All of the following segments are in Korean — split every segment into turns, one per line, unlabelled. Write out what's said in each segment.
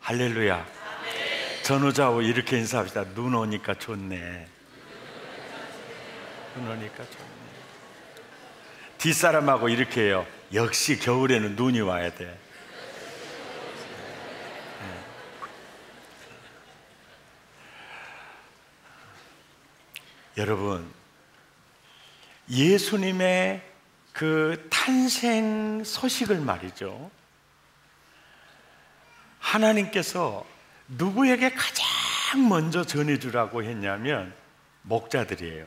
할렐루야. 전우자하고 이렇게 인사합시다. 눈 오니까 좋네. 눈 오니까 좋네. 뒷사람하고 이렇게 해요. 역시 겨울에는 눈이 와야 돼. 여러분, 예수님의 그 탄생 소식을 말이죠, 하나님께서 누구에게 가장 먼저 전해주라고 했냐면 목자들이에요.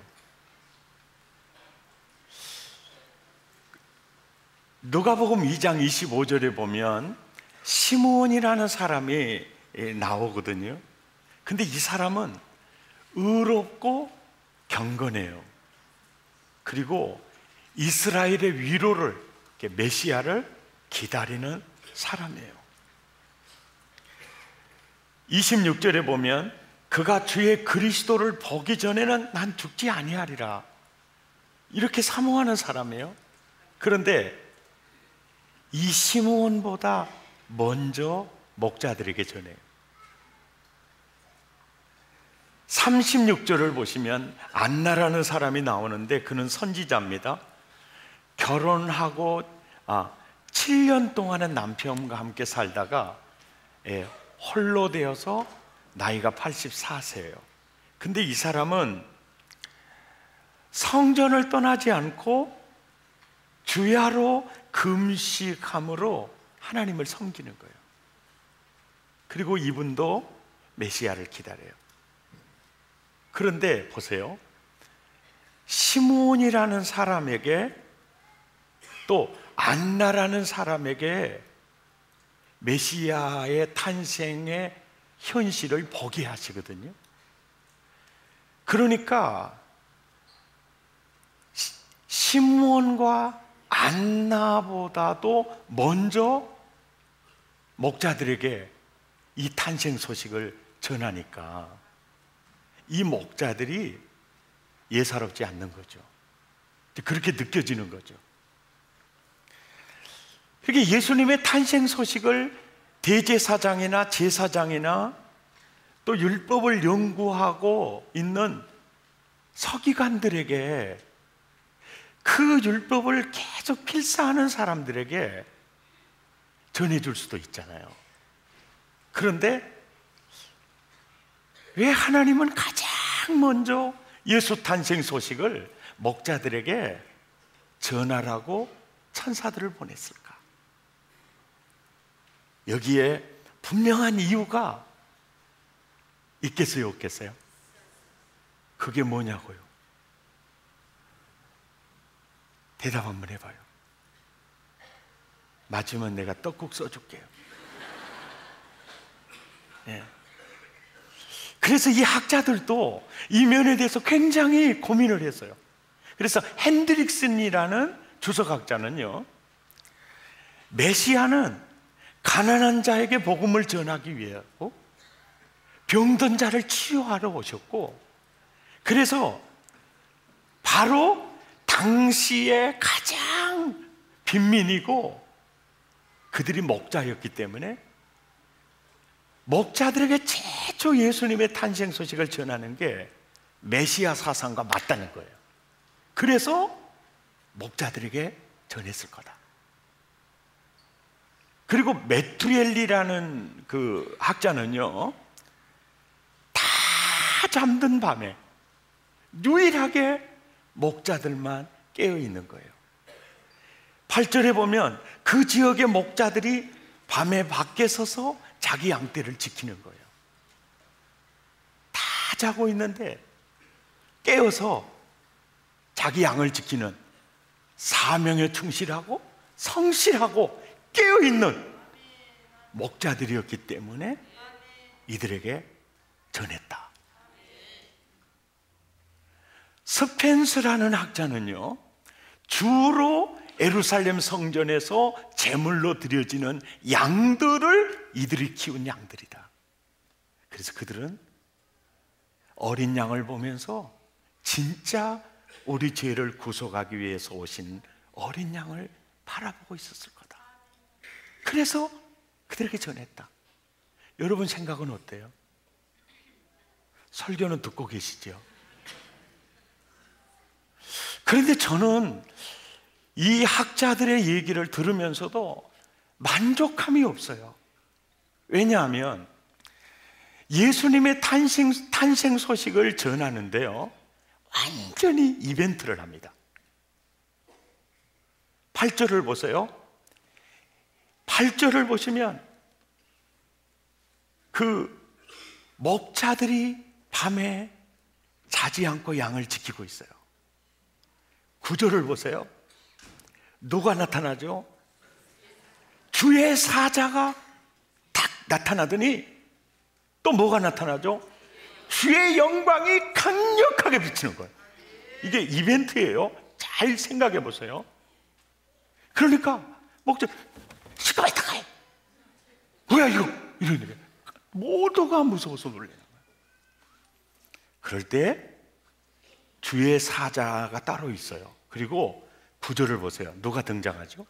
누가복음 2장 25절에 보면 시므온이라는 사람이 나오거든요. 근데 이 사람은 의롭고 경건해요. 그리고 이스라엘의 위로를, 메시아를 기다리는 사람이에요. 26절에 보면 그가 주의 그리스도를 보기 전에는 난 죽지 아니하리라, 이렇게 사모하는 사람이에요. 그런데 이 시므온보다 먼저 목자들에게 전해요. 36절을 보시면 안나라는 사람이 나오는데 그는 선지자입니다. 결혼하고 7년 동안은 남편과 함께 살다가 홀로 되어서 나이가 84세예요. 근데 이 사람은 성전을 떠나지 않고 주야로 금식함으로 하나님을 섬기는 거예요. 그리고 이분도 메시아를 기다려요. 그런데 보세요, 시므온이라는 사람에게 또 안나라는 사람에게 메시아의 탄생의 현실을 보게 하시거든요. 그러니까 시므온과 안나보다도 먼저 목자들에게 이 탄생 소식을 전하니까 이 목자들이 예사롭지 않는 거죠. 그렇게 느껴지는 거죠. 그렇게 예수님의 탄생 소식을 대제사장이나 제사장이나 또 율법을 연구하고 있는 서기관들에게, 그 율법을 계속 필사하는 사람들에게 전해줄 수도 있잖아요. 그런데 왜 하나님은 가장 먼저 예수 탄생 소식을 목자들에게 전하라고 천사들을 보냈을까? 여기에 분명한 이유가 있겠어요, 없겠어요? 그게 뭐냐고요? 대답 한번 해봐요. 맞으면 내가 떡국 써줄게요. 예. 그래서 이 학자들도 이 면에 대해서 굉장히 고민을 했어요. 그래서 핸드릭슨이라는 주석학자는요, 메시아는 가난한 자에게 복음을 전하기 위하고 병든 자를 치유하러 오셨고, 그래서 바로 당시에 가장 빈민이고 그들이 목자였기 때문에 목자들에게 최초 예수님의 탄생 소식을 전하는 게 메시아 사상과 맞다는 거예요. 그래서 목자들에게 전했을 거다. 그리고 메투엘리라는 그 학자는요, 다 잠든 밤에 유일하게 목자들만 깨어 있는 거예요. 8절에 보면 그 지역의 목자들이 밤에 밖에 서서 자기 양떼를 지키는 거예요. 다 자고 있는데 깨어서 자기 양을 지키는, 사명에 충실하고 성실하고 깨어있는 목자들이었기 때문에 이들에게 전했다. 스펜스라는 학자는요, 주로 예루살렘 성전에서 제물로 드려지는 양들을 이들이 키운 양들이다. 그래서 그들은 어린 양을 보면서 진짜 우리 죄를 구속하기 위해서 오신 어린 양을 바라보고 있었을 거다. 그래서 그들에게 전했다. 여러분 생각은 어때요? 설교는 듣고 계시죠? 그런데 저는 이 학자들의 얘기를 들으면서도 만족함이 없어요. 왜냐하면 예수님의 탄생 소식을 전하는데요, 완전히 이벤트를 합니다. 8절을 보세요. 8절을 보시면 그 목자들이 밤에 자지 않고 양을 지키고 있어요. 9절을 보세요. 누가 나타나죠? 주의 사자가 딱 나타나더니 또 뭐가 나타나죠? 주의 영광이 강력하게 비치는 거예요. 이게 이벤트예요. 잘 생각해 보세요. 그러니까 목자 시끄러워 있다가 뭐야 이거 이러니까 모두가 무서워서 놀래는 거예요. 그럴 때 주의 사자가 따로 있어요. 그리고 구절을 보세요. 누가 등장하죠?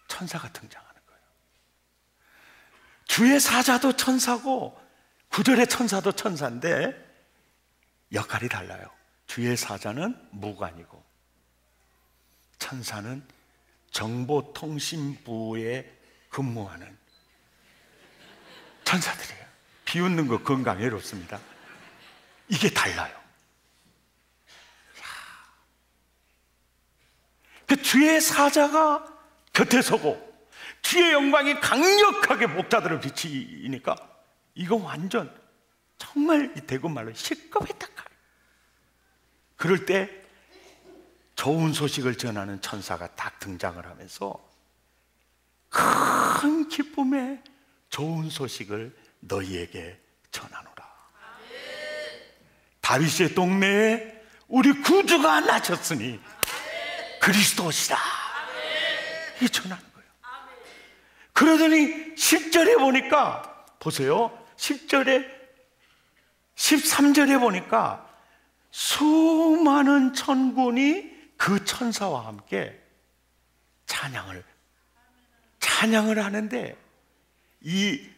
천사가 등장하는 거예요. 주의 사자도 천사고 구절의 천사도 천사인데 역할이 달라요. 주의 사자는 무관이고 천사는 정보통신부에 근무하는 천사들이에요. 비웃는 거 건강에 이롭습니다. 이게 달라요. 그 주의 사자가 곁에 서고 주의 영광이 강력하게 목자들을 비치니까 이거 완전 정말 이 대구 말로 시끄럽다. 그럴 때 좋은 소식을 전하는 천사가 딱 등장을 하면서 큰 기쁨에 좋은 소식을 너희에게 전하노라. 다윗의 동네에 우리 구주가 나셨으니 그리스도시라. 이 전하는 거예요. 그러더니 10절에 보니까 보세요. 10절에 13절에 보니까 수많은 천군이 그 천사와 함께 찬양을 하는데 이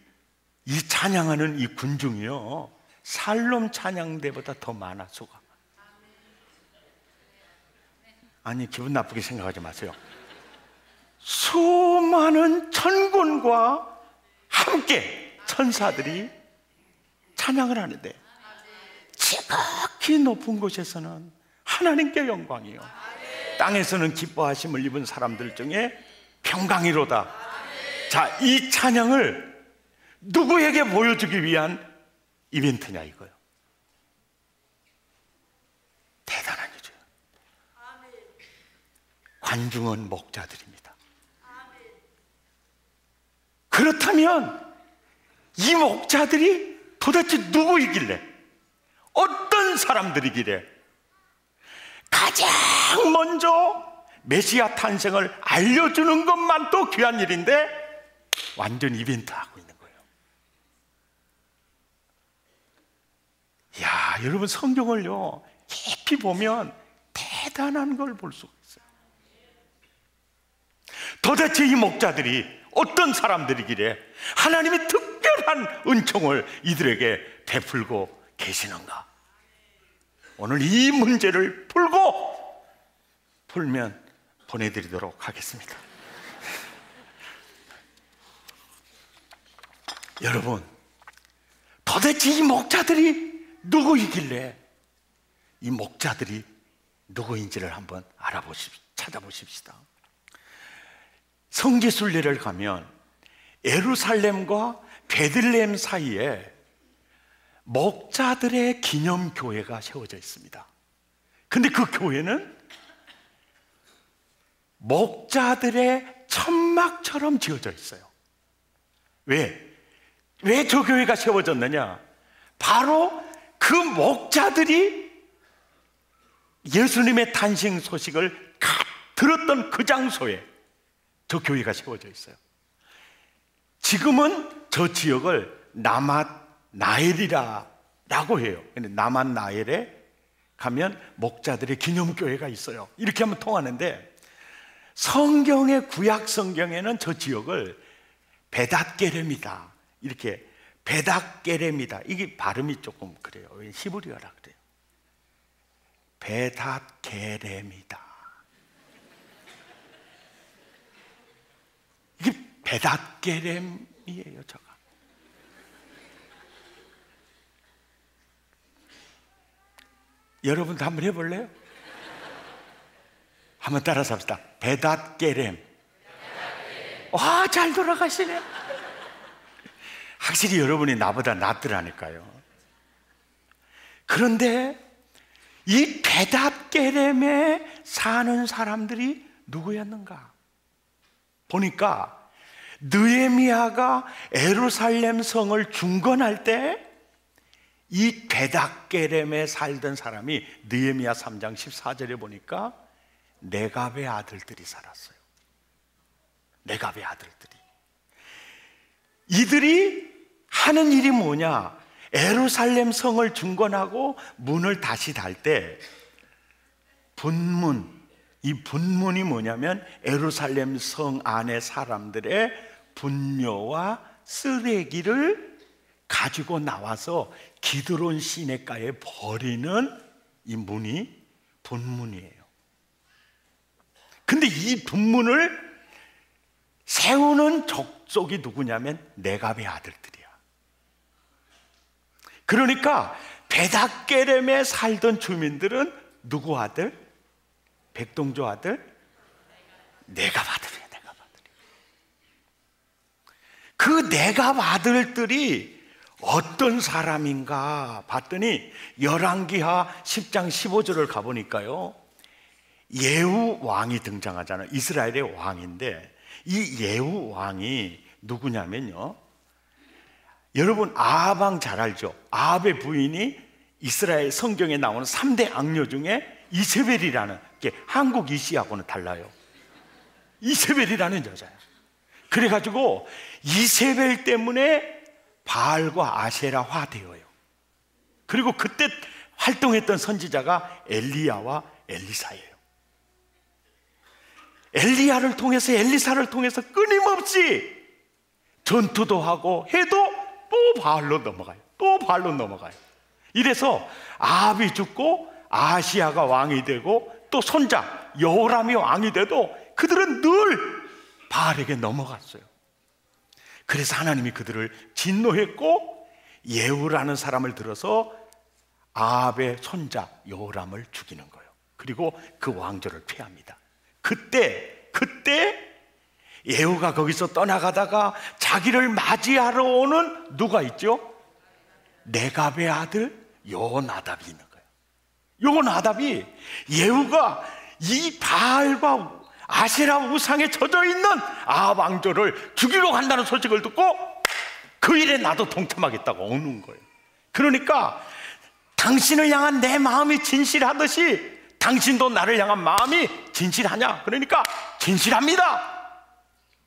찬양하는 이 군중이요 살롬 찬양대보다 더 많아. 수가. 아니 기분 나쁘게 생각하지 마세요. 수많은 천군과 함께 천사들이 찬양을 하는데 지극히 높은 곳에서는 하나님께 영광이요 땅에서는 기뻐하심을 입은 사람들 중에 평강이로다. 자, 이 찬양을 누구에게 보여주기 위한 이벤트냐 이거요. 대단한 일이죠. 관중은 목자들입니다. 그렇다면 이 목자들이 도대체 누구이길래, 어떤 사람들이길래 가장 먼저 메시아 탄생을 알려주는 것만 또 귀한 일인데 완전 이벤트하고 있는 거예요. 야, 여러분 성경을요 깊이 보면 대단한 걸 볼 수가 있어요. 도대체 이 목자들이 어떤 사람들이길래 하나님이 특별한 은총을 이들에게 베풀고 계시는가? 오늘 이 문제를 풀면 보내드리도록 하겠습니다. 여러분, 도대체 이 목자들이 누구이길래 이 목자들이 누구인지를 한번 찾아보십시다. 성지순례를 가면 예루살렘과 베들레헴 사이에 목자들의 기념교회가 세워져 있습니다. 근데 그 교회는 목자들의 천막처럼 지어져 있어요. 왜 저 교회가 세워졌느냐? 바로 그 목자들이 예수님의 탄생 소식을 들었던 그 장소에 저 교회가 세워져 있어요. 지금은 저 지역을 나맛 나엘이라고 해요. 나맛 나엘에 가면 목자들의 기념교회가 있어요. 이렇게 하면 통하는데 성경의 구약 성경에는 저 지역을 베닷게렘이다 이렇게 베닷게렘이다. 이게 발음이 조금 그래요. 히브리어라 그래요. 베닷게렘이다. 이게 베닷게렘이에요, 저가. 여러분도 한번 해볼래요? 한번 따라서 합시다. 베닷게렘. 와, 잘 돌아가시네. 확실히 여러분이 나보다 낫더라니까요. 그런데 이 베닷게렘에 사는 사람들이 누구였는가? 보니까 느헤미야가 예루살렘 성을 중건할 때 이 베닷게렘에 살던 사람이 느헤미야 3장 14절에 보니까 네갑의 아들들이 살았어요. 네갑의 아들들이. 이들이 하는 일이 뭐냐? 예루살렘 성을 중건하고 문을 다시 달 때 분문, 이 분문이 뭐냐면 예루살렘 성 안의 사람들의 분뇨와 쓰레기를 가지고 나와서 기드론 시내가에 버리는 이 문이 분문이에요. 근데 이 분문을 세우는 족속이 누구냐면 네갑의 아들들이야. 그러니까 베닷게렘에 살던 주민들은 누구 아들? 백동조 아들? 네갑 아들이야. 네갑 아들이. 그 네갑 아들들이 어떤 사람인가 봤더니 열왕기하 10장 15절을 가보니까요, 예후 왕이 등장하잖아요. 이스라엘의 왕인데 이 예후 왕이 누구냐면요, 여러분 아합 왕 잘 알죠? 아합의 부인이 이스라엘 성경에 나오는 3대 악녀 중에 이세벨이라는, 게 한국 이시하고는 달라요. 이세벨이라는 여자예요. 그래가지고 이세벨 때문에 바알과 아세라화 되어요. 그리고 그때 활동했던 선지자가 엘리야와 엘리사예요. 엘리야를 통해서, 엘리사를 통해서 끊임없이 전투도 하고 해도 또 바알로 넘어가요. 또 바알로 넘어가요. 이래서 아합이 죽고 아시야가 왕이 되고 또 손자 여호람이 왕이 돼도 그들은 늘 바알에게 넘어갔어요. 그래서 하나님이 그들을 진노했고 예후라는 사람을 들어서 아합의 손자 여호람을 죽이는 거예요. 그리고 그 왕조를 폐합니다. 그때 예후가 거기서 떠나가다가 자기를 맞이하러 오는 누가 있죠? 네갑의 아들 여호나답이 있는 거예요. 여호나답이 예후가 이 바알과 아세라 우상에 젖어 있는 아합 왕조를 죽이러 간다는 소식을 듣고 그 일에 나도 동참하겠다고 오는 거예요. 그러니까 당신을 향한 내 마음이 진실하듯이 당신도 나를 향한 마음이 진실하냐? 그러니까 진실합니다.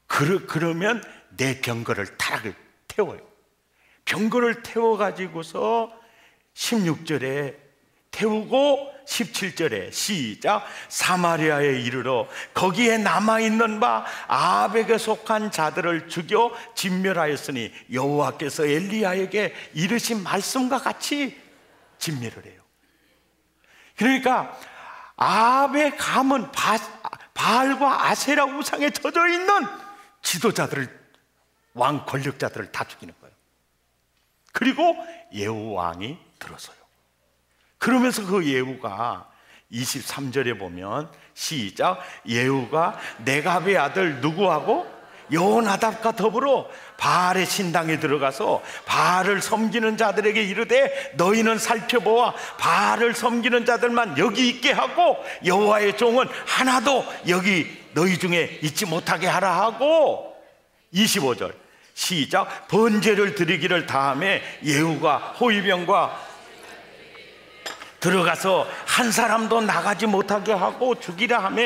그러면 내 병거를 타락을 태워요. 병거를 태워가지고서 16절에 태우고 17절에 시작. 사마리아에 이르러 거기에 남아있는 바 아합에게 속한 자들을 죽여 진멸하였으니 여호와께서 엘리야에게 이르신 말씀과 같이 진멸을 해요. 그러니까 아합의 감은 바알과 아세라 우상에 젖어 있는 지도자들을, 왕 권력자들을 다 죽이는 거예요. 그리고 예후 왕이 들어서요. 그러면서 그 예후가 23절에 보면 시작. 예후가 네갑의 아들 누구하고 여호나답과 더불어 바알의 신당에 들어가서 바알을 섬기는 자들에게 이르되 너희는 살펴보아 바알을 섬기는 자들만 여기 있게 하고 여호와의 종은 하나도 여기 너희 중에 있지 못하게 하라 하고 25절 시작. 번제를 드리기를 다음에 예후가 호위병과 들어가서 한 사람도 나가지 못하게 하고 죽이라 하며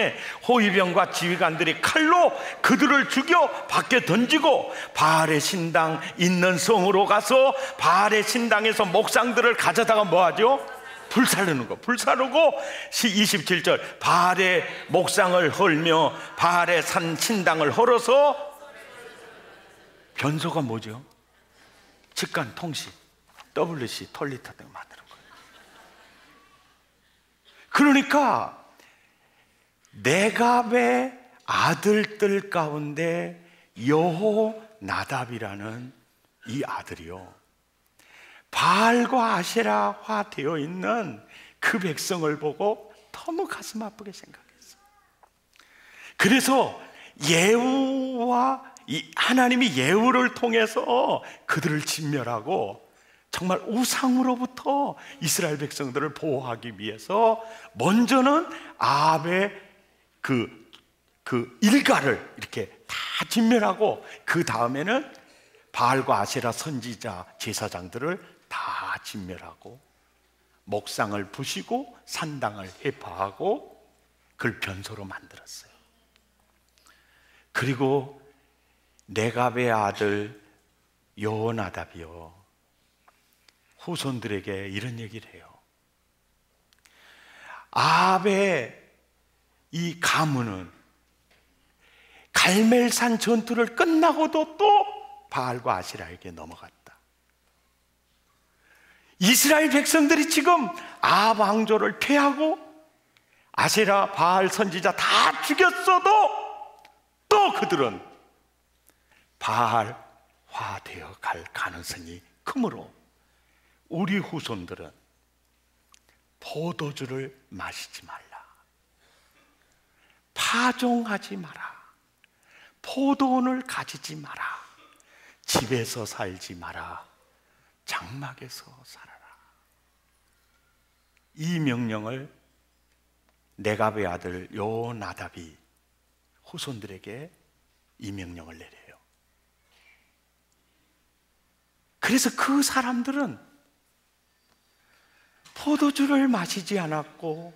호위병과 지휘관들이 칼로 그들을 죽여 밖에 던지고 바알의 신당 있는 성으로 가서 바알의 신당에서 목상들을 가져다가 뭐하죠? 불사르는 거. 불사르고 27절 바알의 목상을 헐며 바알의 산 신당을 헐어서 변소가 뭐죠? 직관 통신 WC 톨리터 등 만드는 거예요. 그러니까 네갑의 아들들 가운데 여호나답이라는 이 아들이요, 바알과 아세라화 되어 있는 그 백성을 보고 너무 가슴 아프게 생각했어요. 그래서 예후와 하나님이 예후를 통해서 그들을 진멸하고 정말 우상으로부터 이스라엘 백성들을 보호하기 위해서 먼저는 아합의 그 일가를 이렇게 다 진멸하고, 그 다음에는 바알과 아세라 선지자 제사장들을 다 진멸하고 목상을 부시고 산당을 해파하고 그걸 변소로 만들었어요. 그리고 네갑의 아들 여호나답이요, 후손들에게 이런 얘기를 해요. 아합의 이 가문은 갈멜산 전투를 끝나고도 또 바알과 아세라에게 넘어갔다. 이스라엘 백성들이 지금 아합 왕조를 폐하고 아세라 바알 선지자 다 죽였어도 또 그들은 바알화 되어 갈 가능성이 크므로 우리 후손들은 포도주를 마시지 말라, 파종하지 마라, 포도원을 가지지 마라, 집에서 살지 마라, 장막에서 살아라. 이 명령을 네갑의 아들 여호나답이 후손들에게 이 명령을 내려요. 그래서 그 사람들은 포도주를 마시지 않았고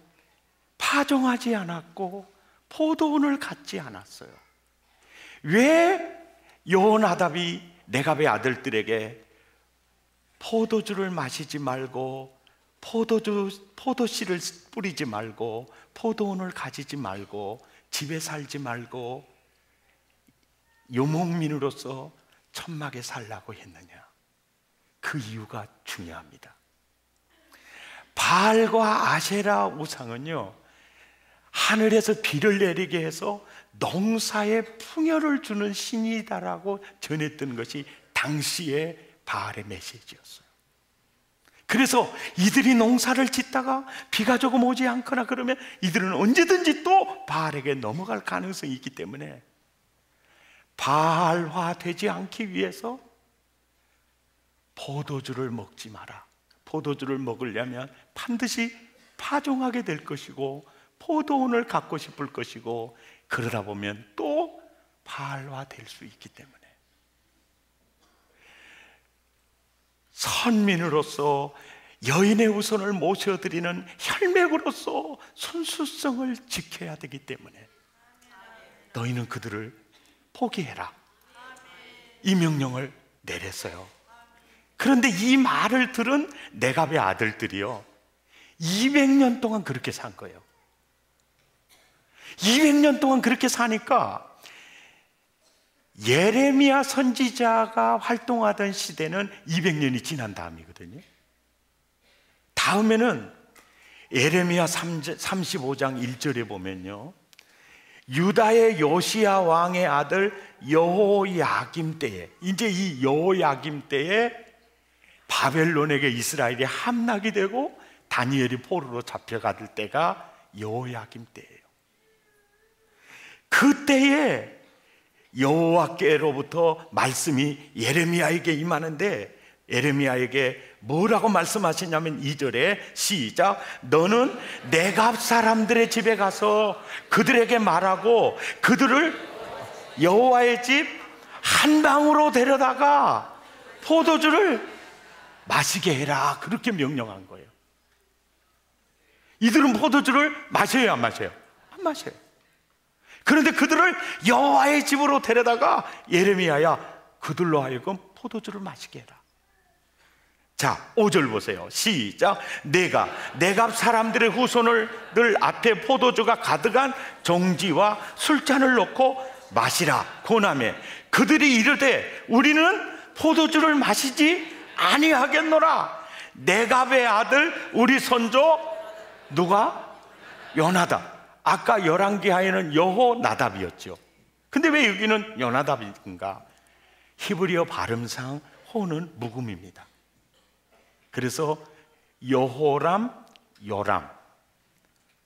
파종하지 않았고 포도원을 갖지 않았어요. 왜 여호나답이 네갑의 아들들에게 포도주를 마시지 말고 포도씨를 뿌리지 말고 포도원을 가지지 말고 집에 살지 말고游牧민으로서 천막에 살라고 했느냐? 그 이유가 중요합니다. 바알과 아세라 우상은요, 하늘에서 비를 내리게 해서 농사에 풍요를 주는 신이다라고 전했던 것이 당시의 바알의 메시지였어요. 그래서 이들이 농사를 짓다가 비가 조금 오지 않거나 그러면 이들은 언제든지 또 바알에게 넘어갈 가능성이 있기 때문에 바알화 되지 않기 위해서 포도주를 먹지 마라. 포도주를 먹으려면 반드시 파종하게 될 것이고 포도원을 갖고 싶을 것이고, 그러다 보면 또 바알화 될 수 있기 때문에 선민으로서 여인의 후손을 모셔드리는 혈맥으로서 순수성을 지켜야 되기 때문에 너희는 그들을 포기해라, 이 명령을 내렸어요. 그런데 이 말을 들은 네갑의 아들들이요, 200년 동안 그렇게 산 거예요. 200년 동안 그렇게 사니까 예레미야 선지자가 활동하던 시대는 200년이 지난 다음이거든요. 다음에는 예레미야 35장 1절에 보면요, 유다의 요시야 왕의 아들 여호야김 때에, 이제 이 여호야김 때에 바벨론에게 이스라엘이 함락이 되고 다니엘이 포로로 잡혀갈 때가 여호야김 때예요. 그때에 여호와께로부터 말씀이 예레미야에게 임하는데, 예레미야에게 뭐라고 말씀하시냐면 2절에 시작, 너는 네갑 사람들의 집에 가서 그들에게 말하고 그들을 여호와의 집 한 방으로 데려다가 포도주를 마시게 해라, 그렇게 명령한 거예요. 이들은 포도주를 마셔요, 안 마셔요? 안 마셔요. 그런데 그들을 여호와의 집으로 데려다가 예레미야야, 그들로 하여금 포도주를 마시게 해라. 자, 5절 보세요. 시작. 내가 네갑 사람들의 후손을 앞에 포도주가 가득한 정지와 술잔을 놓고 마시라 고나매 그들이 이르되 우리는 포도주를 마시지 아니하겠노라. 네갑의 아들 우리 선조 누가? 요나답. 아까 열왕기하에는 여호나답이었죠. 근데 왜 여기는 요나답인가? 히브리어 발음상 호는 묵음입니다. 그래서 여호람, 요람,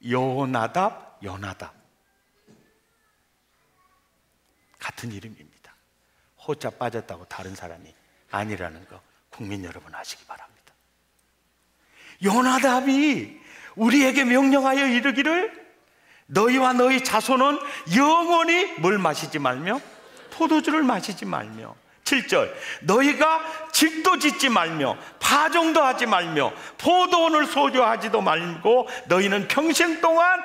여호나답, 요나답 같은 이름입니다. 호자 빠졌다고 다른 사람이 아니라는 거 국민 여러분 아시기 바랍니다. 요나답이 우리에게 명령하여 이르기를 너희와 너희 자손은 영원히 뭘 마시지 말며? 포도주를 마시지 말며. 7절 너희가 집도 짓지 말며 파종도 하지 말며 포도원을 소유하지도 말고 너희는 평생 동안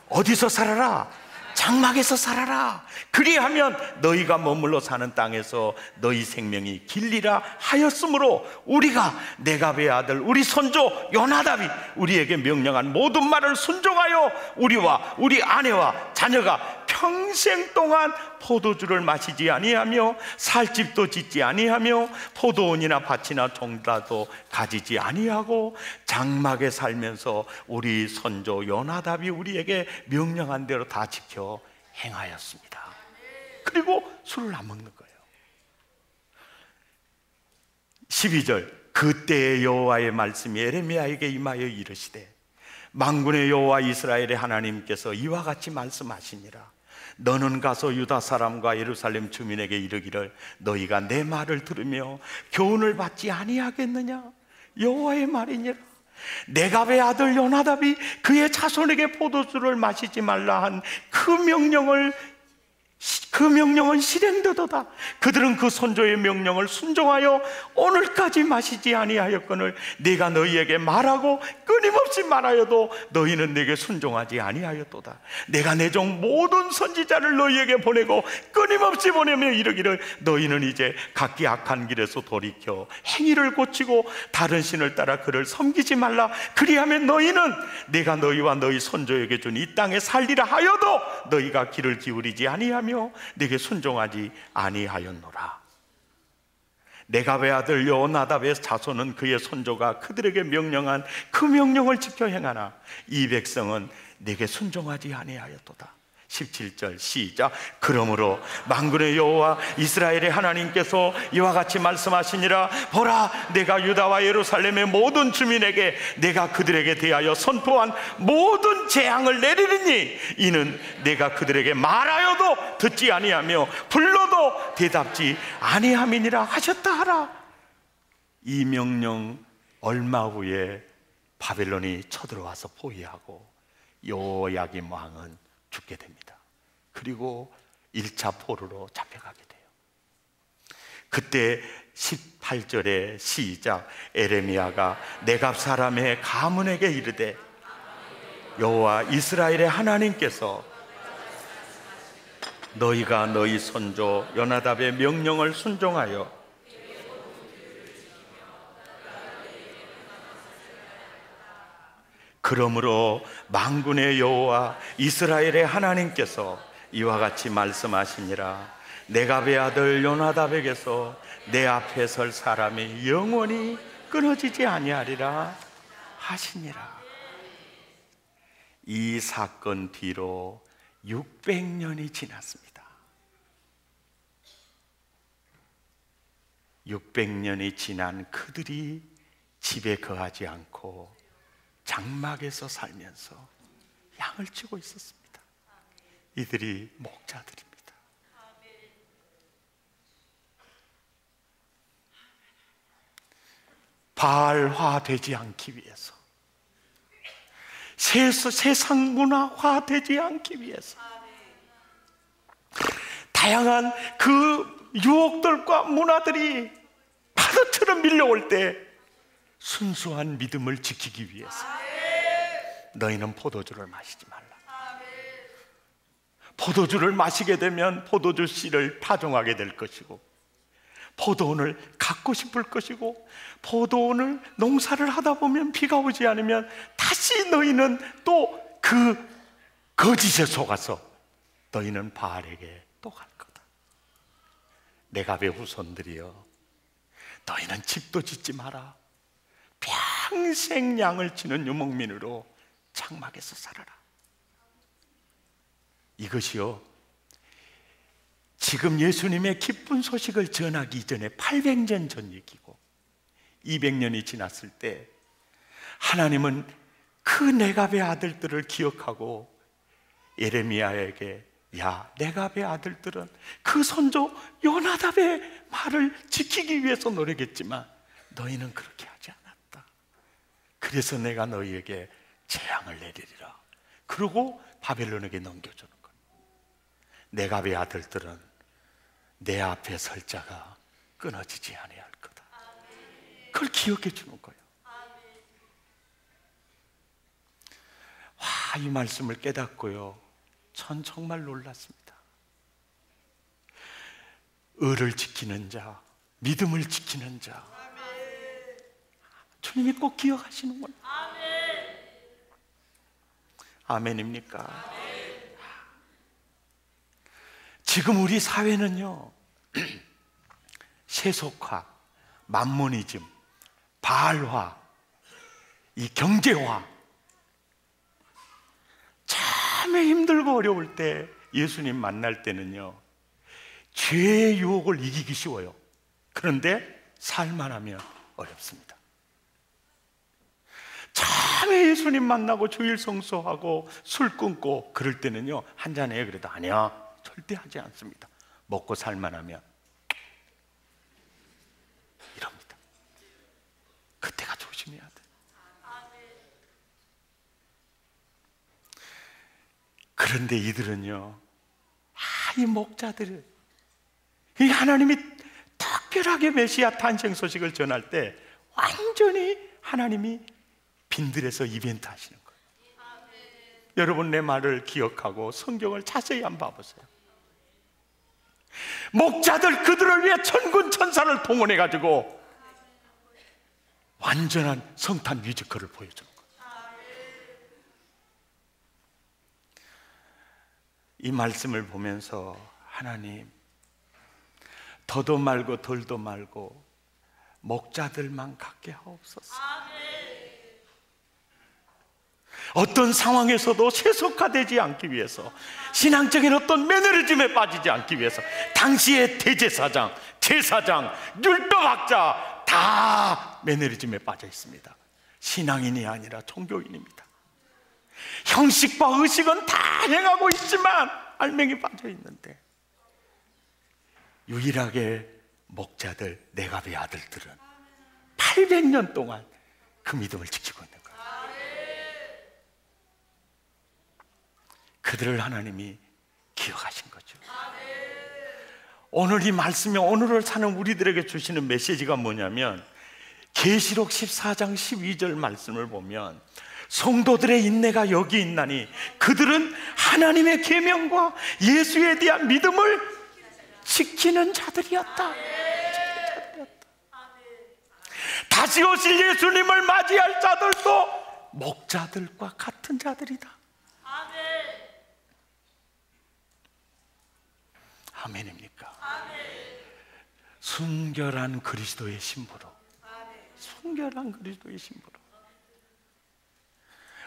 어디서 살아라? 장막에서 살아라. 그리하면 너희가 머물러 사는 땅에서 너희 생명이 길리라 하였으므로 우리가 네갑의 아들 우리 선조 요나답이 우리에게 명령한 모든 말을 순종하여 우리와 우리 아내와 자녀가 평생 동안 포도주를 마시지 아니하며 살 집도 짓지 아니하며 포도원이나 밭이나 종자도 가지지 아니하고 장막에 살면서 우리 선조 요나답이 우리에게 명령한 대로 다 지켜 행하였습니다. 그리고 술을 안 먹는 거예요. 12절 그때의 여호와의 말씀이 에레미야에게 임하여 이르시되 만군의 여호와 이스라엘의 하나님께서 이와 같이 말씀하시니라. 너는 가서 유다 사람과 예루살렘 주민에게 이르기를 너희가 내 말을 들으며 교훈을 받지 아니하겠느냐? 여호와의 말이니라. 네갑의 아들 요나답이 그의 자손에게 포도주를 마시지 말라 한 그 명령은 실행되도다. 그들은 그 선조의 명령을 순종하여 오늘까지 마시지 아니하였거늘 내가 너희에게 말하고 끊임없이 말하여도 너희는 내게 순종하지 아니하였도다. 내가 내 종 모든 선지자를 너희에게 보내고 끊임없이 보내며 이르기를 너희는 이제 각기 악한 길에서 돌이켜 행위를 고치고 다른 신을 따라 그를 섬기지 말라. 그리하면 너희는 내가 너희와 너희 선조에게 준 이 땅에 살리라 하여도 너희가 귀를 기울이지 아니하며 내게 순종하지 아니하였노라. 네갑의 아들 여호나답의 자손은 그의 손조가 그들에게 명령한 그 명령을 지켜 행하나 이 백성은 내게 순종하지 아니하였도다. 17절 시작. 그러므로 만군의 여호와 이스라엘의 하나님께서 이와 같이 말씀하시니라. 보라 내가 유다와 예루살렘의 모든 주민에게 내가 그들에게 대하여 선포한 모든 재앙을 내리리니 이는 내가 그들에게 말하여도 듣지 아니하며 불러도 대답지 아니함이니라 하셨다 하라. 이 명령 얼마 후에 바벨론이 쳐들어와서 포위하고 여호야김 왕은 죽게 됩니다. 그리고 1차 포로로 잡혀가게 돼요. 그때 18절에 시작. 에레미야가 네갑 사람의 가문에게 이르되 여호와 이스라엘의 하나님께서 너희가 너희 손조 요나답의 명령을 순종하여 그러므로 만군의 여호와 이스라엘의 하나님께서 이와 같이 말씀하시니라. 네갑의 아들 요나답에게서 내 앞에 설 사람이 영원히 끊어지지 아니하리라 하시니라. 이 사건 뒤로 600년이 지났습니다. 600년이 지난 그들이 집에 거하지 않고 장막에서 살면서 양을 치고 있었습니다. 이들이 목자들입니다. 바알화되지 않기 위해서, 세상 문화화되지 않기 위해서 다양한 그 유혹들과 문화들이 파도처럼 밀려올 때 순수한 믿음을 지키기 위해서 너희는 포도주를 마시지 말라. 포도주를 마시게 되면 포도주 씨를 파종하게 될 것이고 포도원을 갖고 싶을 것이고 포도원을 농사를 하다 보면 비가 오지 않으면 다시 너희는 또 그 거짓에 속아서 너희는 바알에게 또 갈 거다. 네갑의 후손들이여 너희는 집도 짓지 마라. 평생 양을 치는 유목민으로 장막에서 살아라. 이것이요, 지금 예수님의 기쁜 소식을 전하기 이전에 800년 전 얘기고, 200년이 지났을 때 하나님은 그 네갑의 아들들을 기억하고 예레미야에게, 야, 네갑의 아들들은 그 선조 요나답의 말을 지키기 위해서 노력했지만 너희는 그렇게 하지 않았다. 그래서 내가 너희에게 재앙을 내리리라. 그리고 바벨론에게 넘겨주는 거예요. 네갑의 아들들은 내 앞에 설 자가 끊어지지 아니할 거다. 그걸 기억해 주는 거예요. 와, 이 말씀을 깨닫고요, 전 정말 놀랐습니다. 의를 지키는 자, 믿음을 지키는 자, 주님이 꼭 기억하시는 거예요. 아멘입니까? 지금 우리 사회는요, 세속화, 만모니즘, 바알화, 이 경제화, 참 힘들고 어려울 때 예수님 만날 때는요, 죄의 유혹을 이기기 쉬워요. 그런데 살만하면 어렵습니다. 참에 예수님 만나고 주일 성수하고 술 끊고 그럴 때는요, 한잔해요. 그래도 아니야, 절대 하지 않습니다. 먹고 살만하면 이럽니다. 그때가 조심해야 돼. 그런데 이들은요, 이 목자들을, 이 하나님이 특별하게 메시아 탄생 소식을 전할 때 완전히 하나님이 빈들에서 이벤트 하시는 거예요. 여러분, 내 말을 기억하고 성경을 자세히 한번 봐보세요. 목자들, 그들을 위해 천군 천사를 동원해 가지고 완전한 성탄 뮤지컬을 보여주는 거예요. 이 말씀을 보면서 하나님, 더도 말고 덜도 말고 목자들만 갖게 하옵소서. 어떤 상황에서도 세속화되지 않기 위해서, 신앙적인 어떤 매너리즘에 빠지지 않기 위해서, 당시의 대제사장, 제사장, 율법학자 다 매너리즘에 빠져 있습니다. 신앙인이 아니라 종교인입니다. 형식과 의식은 다 행하고 있지만 알맹이 빠져 있는데, 유일하게 목자들, 네갑의 아들들은 800년 동안 그 믿음을 지키고 있는 거예요. 그들을 하나님이 기억하신 거죠. 오늘 이 말씀이 오늘을 사는 우리들에게 주시는 메시지가 뭐냐면, 계시록 14장 12절 말씀을 보면 성도들의 인내가 여기 있나니 그들은 하나님의 계명과 예수에 대한 믿음을 지키는 자들이었다. 다시 오실 예수님을 맞이할 자들도 목자들과 같은 자들이다. 아멘입니까? 순결한 그리스도의 신부로, 순결한 그리스도의 신부로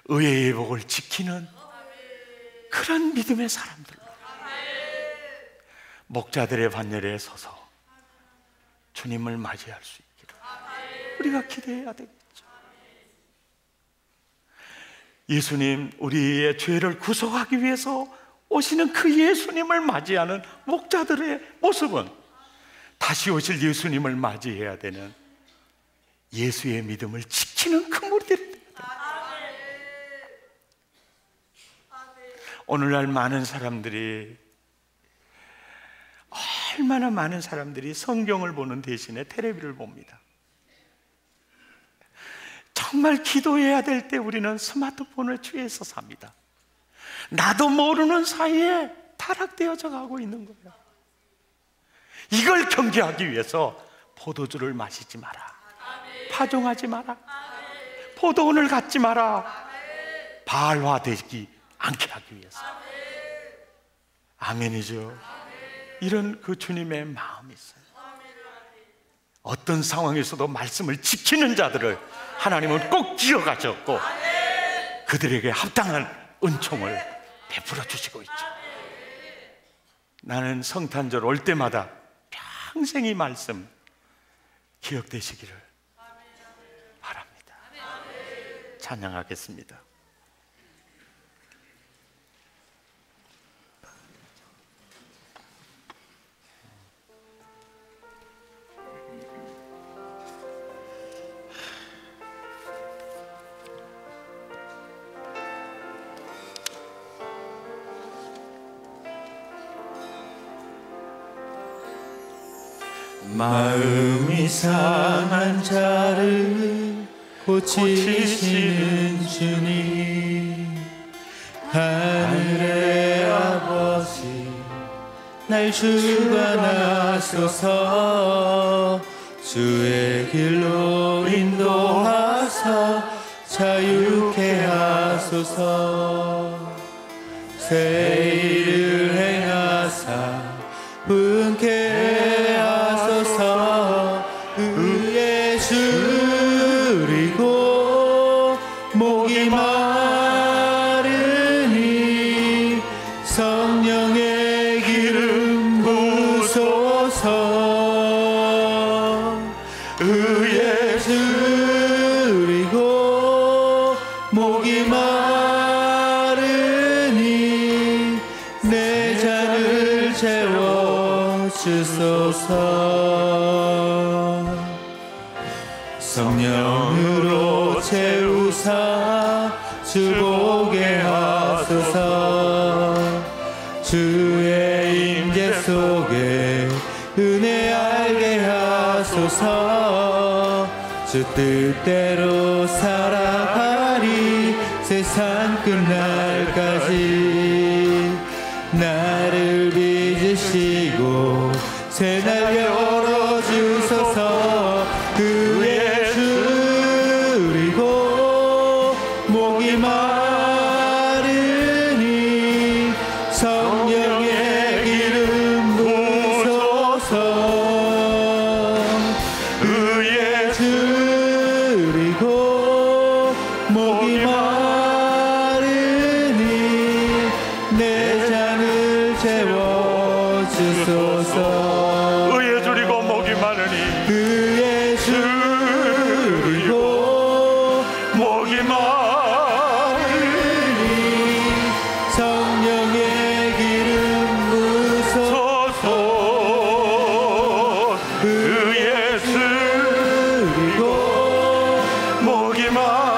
의의 예복을 지키는 그런 믿음의 사람들로 목자들의 반열에 서서 주님을 맞이할 수 있기를 우리가 기대해야 되겠죠. 예수님, 우리의 죄를 구속하기 위해서 오시는 그 예수님을 맞이하는 목자들의 모습은 다시 오실 예수님을 맞이해야 되는 예수의 믿음을 지키는 그 무리들이 됩니다. 오늘날 많은 사람들이, 얼마나 많은 사람들이 성경을 보는 대신에 텔레비를 봅니다. 정말 기도해야 될 때 우리는 스마트폰을 취해서 삽니다. 나도 모르는 사이에 타락되어져 가고 있는 거예요. 이걸 경계하기 위해서 포도주를 마시지 마라, 파종하지 마라, 포도원을 갖지 마라, 바알화되지 않게 하기 위해서. 아멘이죠. 이런 그 주님의 마음이 있어요. 어떤 상황에서도 말씀을 지키는 자들을 하나님은 꼭 기억하셨고 그들에게 합당한 은총을 베풀어 주시고 있죠. 나는 성탄절 올 때마다 평생 이 말씀 기억되시기를 바랍니다. 찬양하겠습니다.
마음이 상한 자를 고치시는 주님, 하늘의 아버지 날 주관하소서. 주의 길로 인도하사 자유케 하소서. 새 일을 행하사 분케 하소서. 의에 줄이고 목이 마르니 성령의 기름 부소서. 의에 줄이고 목이 마르니 내 잔을 채워 주소서. 성령으로 채우사 주보게 하소서. 주의 임재 속에 은혜 알게 하소서. 주 뜻대로 살아가리 세상 끝날까지. 나를 빚으시고 새날 열어주소서. 그의 줄이고 목이 마르니 성령의 기름 부소서. 의에 줄이고 목이 마르니 내 잔을 채워주소서.
의에 줄이고 목이 마르니
의에 줄이고
목이 마르니
성령의 기름 부소서.
의에
줄이고
목이
마르니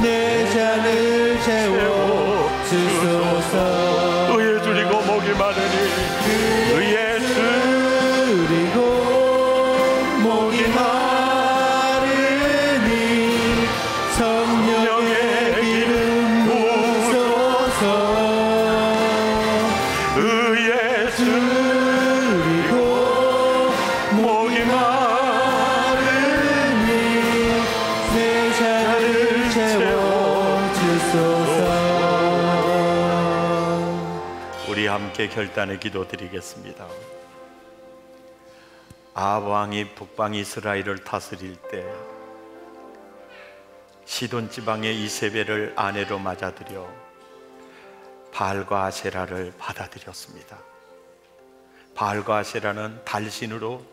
내 잔을 채워주소서.
의에 줄이고 목이 마르니 의에
줄이고 목이 마르니 성령의 기름 부소서.
의에
줄이고
목이
마르니 내 잔을 채워주소서.
우리 함께 결단의 기도 드리겠습니다. 아합 왕이 북방 이스라엘을 다스릴 때 시돈 지방의 이세벨을 아내로 맞아들여 바알과 아세라를 받아들였습니다. 바알과 아세라는 달신으로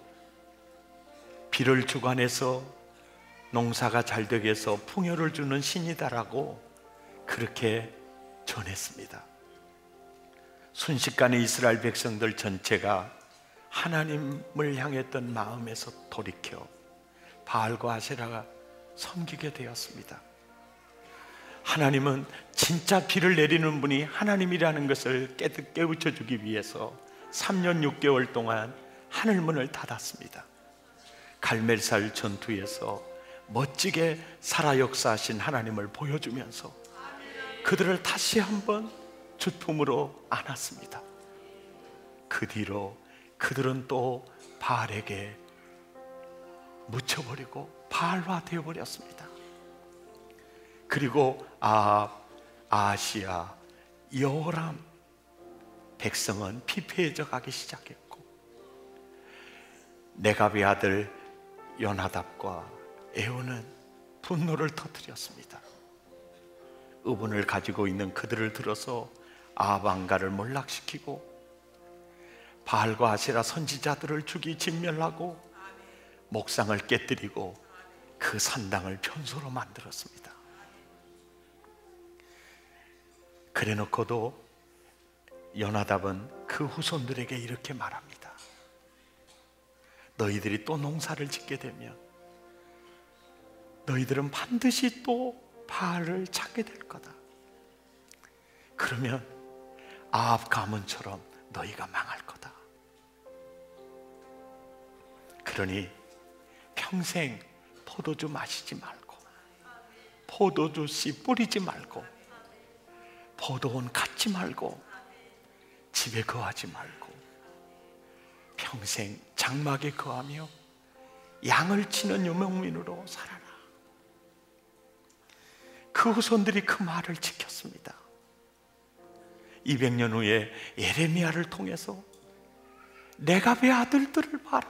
비를 주관해서 농사가 잘 되게 해서 풍요를 주는 신이다라고 그렇게 전했습니다. 순식간에 이스라엘 백성들 전체가 하나님을 향했던 마음에서 돌이켜 바알과 아세라가 섬기게 되었습니다. 하나님은 진짜 비를 내리는 분이 하나님이라는 것을 깨우쳐 주기 위해서 3년 6개월 동안 하늘문을 닫았습니다. 갈멜살 전투에서 멋지게 살아 역사하신 하나님을 보여주면서 그들을 다시 한번 주품으로 안았습니다. 그 뒤로 그들은 또 바알에게 묻혀버리고 바알화 되어버렸습니다. 그리고 아합, 아하시야, 여호람 백성은 피폐해져 가기 시작했고 네갑의 아들 요나답과 에호는 분노를 터뜨렸습니다. 의분을 가지고 있는 그들을 들어서 아합 왕가를 몰락시키고 바알과 아세라 선지자들을 죽이 진멸하고 목상을 깨뜨리고 그 산당을 변소로 만들었습니다. 그래놓고도 요나답은 그 후손들에게 이렇게 말합니다. 너희들이 또 농사를 짓게 되면 너희들은 반드시 또 바알을 찾게 될 거다. 그러면 아합 가문처럼 너희가 망할 거다. 그러니 평생 포도주 마시지 말고, 포도주 씨 뿌리지 말고, 포도원 갖지 말고, 집에 거하지 말고, 평생 장막에 거하며 양을 치는 유목민으로 살아라. 그 후손들이 그 말을 지켰습니다. 200년 후에 예레미야를 통해서 네갑의 아들들을 봐라.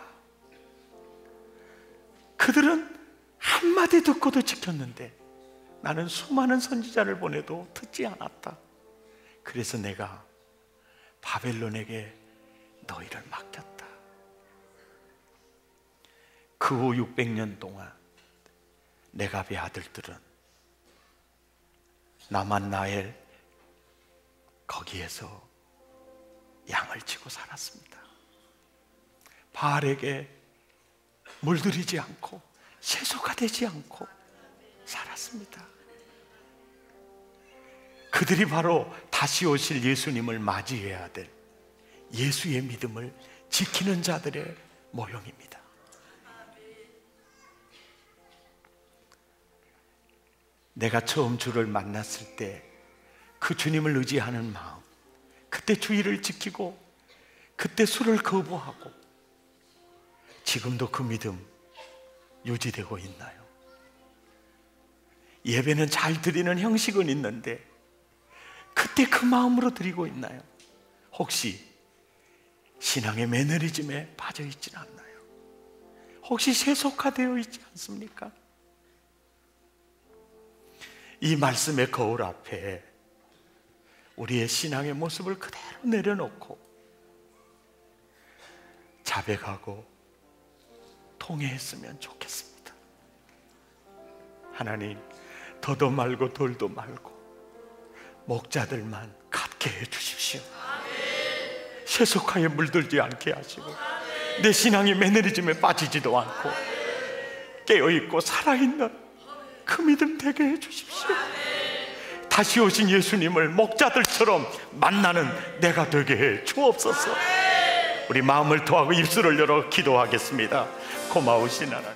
그들은 한마디 듣고도 지켰는데 나는 수많은 선지자를 보내도 듣지 않았다. 그래서 내가 바벨론에게 너희를 맡겼다. 그 후 600년 동안 네갑의 아들들은 나만-나엘 거기에서 양을 치고 살았습니다. 바알에게 물들이지 않고 세소가 되지 않고 살았습니다. 그들이 바로 다시 오실 예수님을 맞이해야 될 예수의 믿음을 지키는 자들의 모형입니다. 내가 처음 주를 만났을 때 그 주님을 의지하는 마음, 그때 주의를 지키고 그때 술을 거부하고 지금도 그 믿음 유지되고 있나요? 예배는 잘 드리는 형식은 있는데 그때 그 마음으로 드리고 있나요? 혹시 신앙의 매너리즘에 빠져 있지는 않나요? 혹시 세속화되어 있지 않습니까? 이 말씀의 거울 앞에 우리의 신앙의 모습을 그대로 내려놓고 자백하고 통회했으면 좋겠습니다. 하나님, 더도 말고 덜도 말고 목자들만 갖게 해주십시오. 세속화에 물들지 않게 하시고 내 신앙이 매너리즘에 빠지지도 않고 깨어있고 살아있는 그 믿음 되게 해주십시오. 다시 오신 예수님을 목자들처럼 만나는 내가 되게 해 주옵소서. 우리 마음을 토하고 입술을 열어 기도하겠습니다. 고마우신 하나님,